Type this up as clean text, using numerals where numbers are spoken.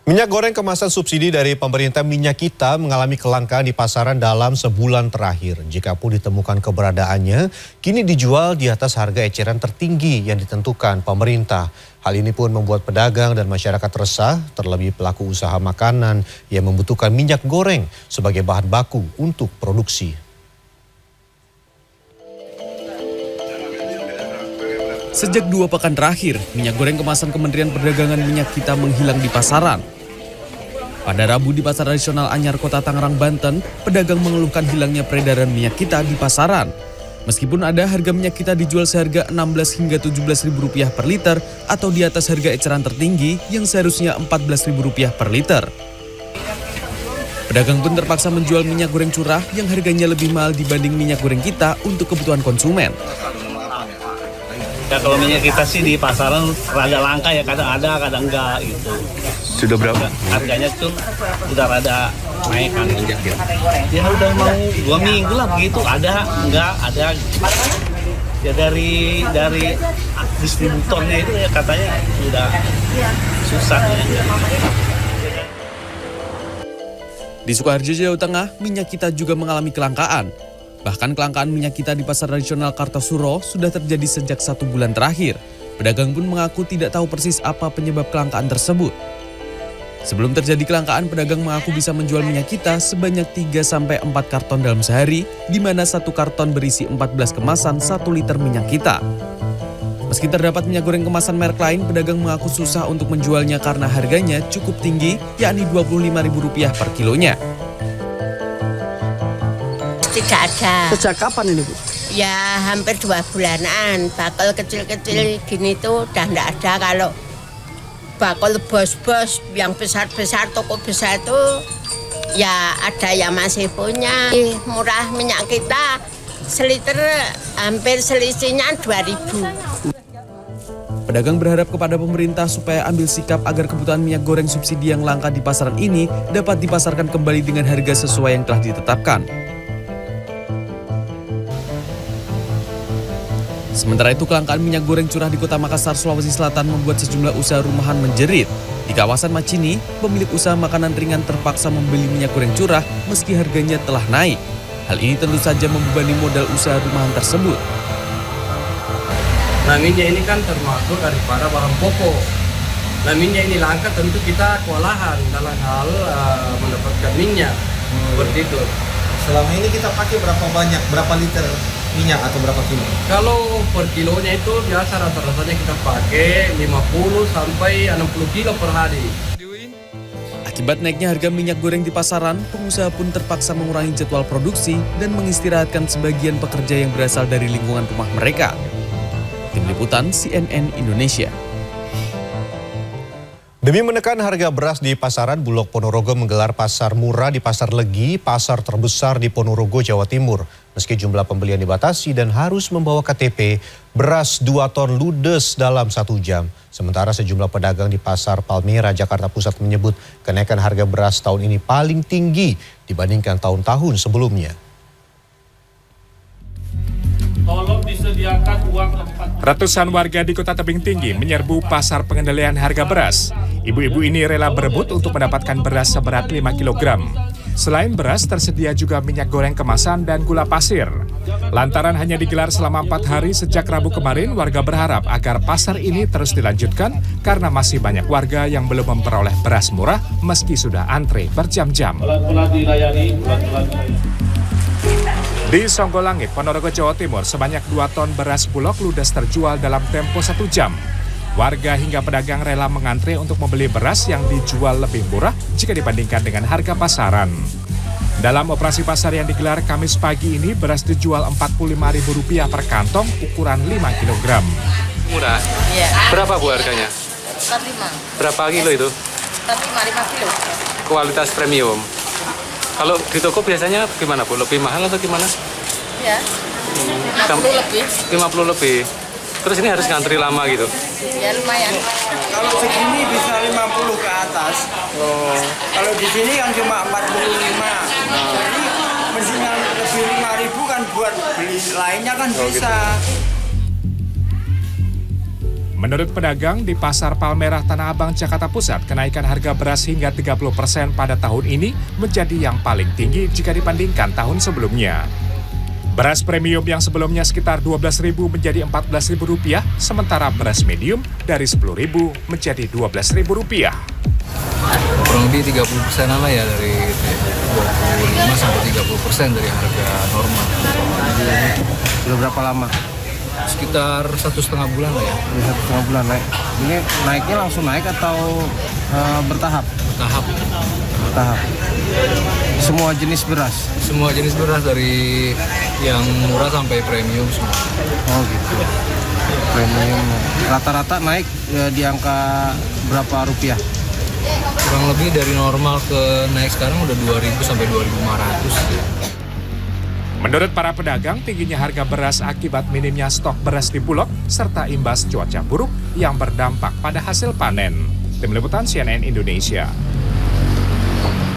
Minyak goreng kemasan subsidi dari pemerintah Minyak Kita mengalami kelangkaan di pasaran dalam sebulan terakhir. Jikapun ditemukan keberadaannya, kini dijual di atas harga eceran tertinggi yang ditentukan pemerintah. Hal ini pun membuat pedagang dan masyarakat resah, terlebih pelaku usaha makanan yang membutuhkan minyak goreng sebagai bahan baku untuk produksi. Sejak 2 pekan terakhir, minyak goreng kemasan Kementerian Perdagangan Minyak Kita menghilang di pasaran. Pada Rabu di Pasar Tradisional Anyar Kota Tangerang, Banten, pedagang mengeluhkan hilangnya peredaran minyak kita di pasaran. Meskipun ada, harga minyak kita dijual seharga Rp16 hingga Rp17.000 per liter atau di atas harga eceran tertinggi yang seharusnya Rp14.000 per liter. Pedagang pun terpaksa menjual minyak goreng curah yang harganya lebih mahal dibanding minyak goreng kita untuk kebutuhan konsumen. Ya kalau minyak kita sih di pasaran rada langka ya, kadang ada kadang enggak gitu. Sudah berapa? Harganya tuh udah rada naik kan. Ya udah mau 2 minggu lah begitu, ada enggak ada. Ya dari distributornya itu ya katanya udah susah ya. Di Sukoharjo, Jawa Tengah, minyak kita juga mengalami kelangkaan. Bahkan kelangkaan minyak kita di Pasar Tradisional Kartosuro sudah terjadi sejak 1 bulan terakhir. Pedagang pun mengaku tidak tahu persis apa penyebab kelangkaan tersebut. Sebelum terjadi kelangkaan, pedagang mengaku bisa menjual minyak kita sebanyak 3-4 karton dalam sehari, di mana 1 karton berisi 14 kemasan 1 liter minyak kita. Meski terdapat minyak goreng kemasan merek lain, pedagang mengaku susah untuk menjualnya karena harganya cukup tinggi, yakni Rp25.000 per kilonya. Tidak ada. Sejak kapan ini, Bu? Ya hampir 2 bulanan. Bakal kecil-kecil gini tuh udah enggak ada. Kalau bakal bos-bos yang besar-besar, toko besar tuh ya ada yang masih punya. Murah minyak kita, seliter hampir selisihnya 2.000. Pedagang berharap kepada pemerintah supaya ambil sikap agar kebutuhan minyak goreng subsidi yang langka di pasaran ini dapat dipasarkan kembali dengan harga sesuai yang telah ditetapkan. Sementara itu, kelangkaan minyak goreng curah di Kota Makassar, Sulawesi Selatan membuat sejumlah usaha rumahan menjerit. Di kawasan Macini, pemilik usaha makanan ringan terpaksa membeli minyak goreng curah meski harganya telah naik. Hal ini tentu saja membebani modal usaha rumahan tersebut. Nah, minyak ini kan termasuk daripada barang pokok. Nah, minyak ini langka, tentu kita kewalahan dalam hal mendapatkan minyak. Seperti itu. Selama ini kita pakai berapa liter minyak atau berapa kilo? Kalau per kilonya itu biasa rata-ratanya kita pakai 50 sampai 60 kilo per hari. Akibat naiknya harga minyak goreng di pasaran, pengusaha pun terpaksa mengurangi jadwal produksi dan mengistirahatkan sebagian pekerja yang berasal dari lingkungan rumah mereka. Tim Liputan CNN Indonesia. Demi menekan harga beras di pasaran, Bulog Ponorogo menggelar pasar murah di Pasar Legi, pasar terbesar di Ponorogo, Jawa Timur. Meski jumlah pembelian dibatasi dan harus membawa KTP, beras 2 ton ludes dalam 1 jam. Sementara sejumlah pedagang di Pasar Palmera, Jakarta Pusat menyebut kenaikan harga beras tahun ini paling tinggi dibandingkan tahun-tahun sebelumnya. Tolong disediakan uang tempat. Ratusan warga di Kota Tebing Tinggi menyerbu pasar pengendalian harga beras. Ibu-ibu ini rela berebut untuk mendapatkan beras seberat 5 kg. Selain beras, tersedia juga minyak goreng kemasan dan gula pasir. Lantaran hanya digelar selama 4 hari sejak Rabu kemarin, warga berharap agar pasar ini terus dilanjutkan karena masih banyak warga yang belum memperoleh beras murah meski sudah antre berjam-jam. Di Songgolangit, Ponorogo, Jawa Timur, sebanyak 2 ton beras Bulog ludes terjual dalam tempo 1 jam. Warga hingga pedagang rela mengantre untuk membeli beras yang dijual lebih murah jika dibandingkan dengan harga pasaran. Dalam operasi pasar yang digelar Kamis pagi ini, beras dijual Rp45.000 per kantong ukuran 5 kg. Murah? Iya. Berapa Bu harganya? 45. Berapa kilo itu? 5 kilo. Kualitas premium. Kalau di toko biasanya gimana Bu? Lebih mahal atau gimana? Ya. 50 lebih. 50 lebih. Terus ini harus ngantri lama gitu? Ya lumayan. Kalau segini bisa 50 ke atas. Oh. Kalau di sini kan cuma 45. Jadi mestinya lebih 5.000 kan buat beli lainnya kan Oh, bisa. Gitu. Menurut pedagang di Pasar Palmerah Tanah Abang, Jakarta Pusat, kenaikan harga beras hingga 30% pada tahun ini menjadi yang paling tinggi jika dibandingkan tahun sebelumnya. Beras premium yang sebelumnya sekitar Rp12.000 menjadi Rp14.000, sementara beras medium dari Rp10.000 menjadi Rp12.000. Kurang lebih 30%-an lah ya, dari 25 sampai 30% dari harga normal. Sudah berapa lama? Sekitar 1,5 bulan lah ya. 1,5 bulan naik. Ini naiknya langsung naik atau bertahap? Tahap. Bertahap. Semua jenis beras? Semua jenis beras dari yang murah sampai premium semua. Oh gitu. Premium. Rata-rata naik di angka berapa rupiah? Kurang lebih dari normal ke naik sekarang udah 2.000 sampai 2.500. Menurut para pedagang, tingginya harga beras akibat minimnya stok beras di Bulog serta imbas cuaca buruk yang berdampak pada hasil panen. Tim Liputan CNN Indonesia.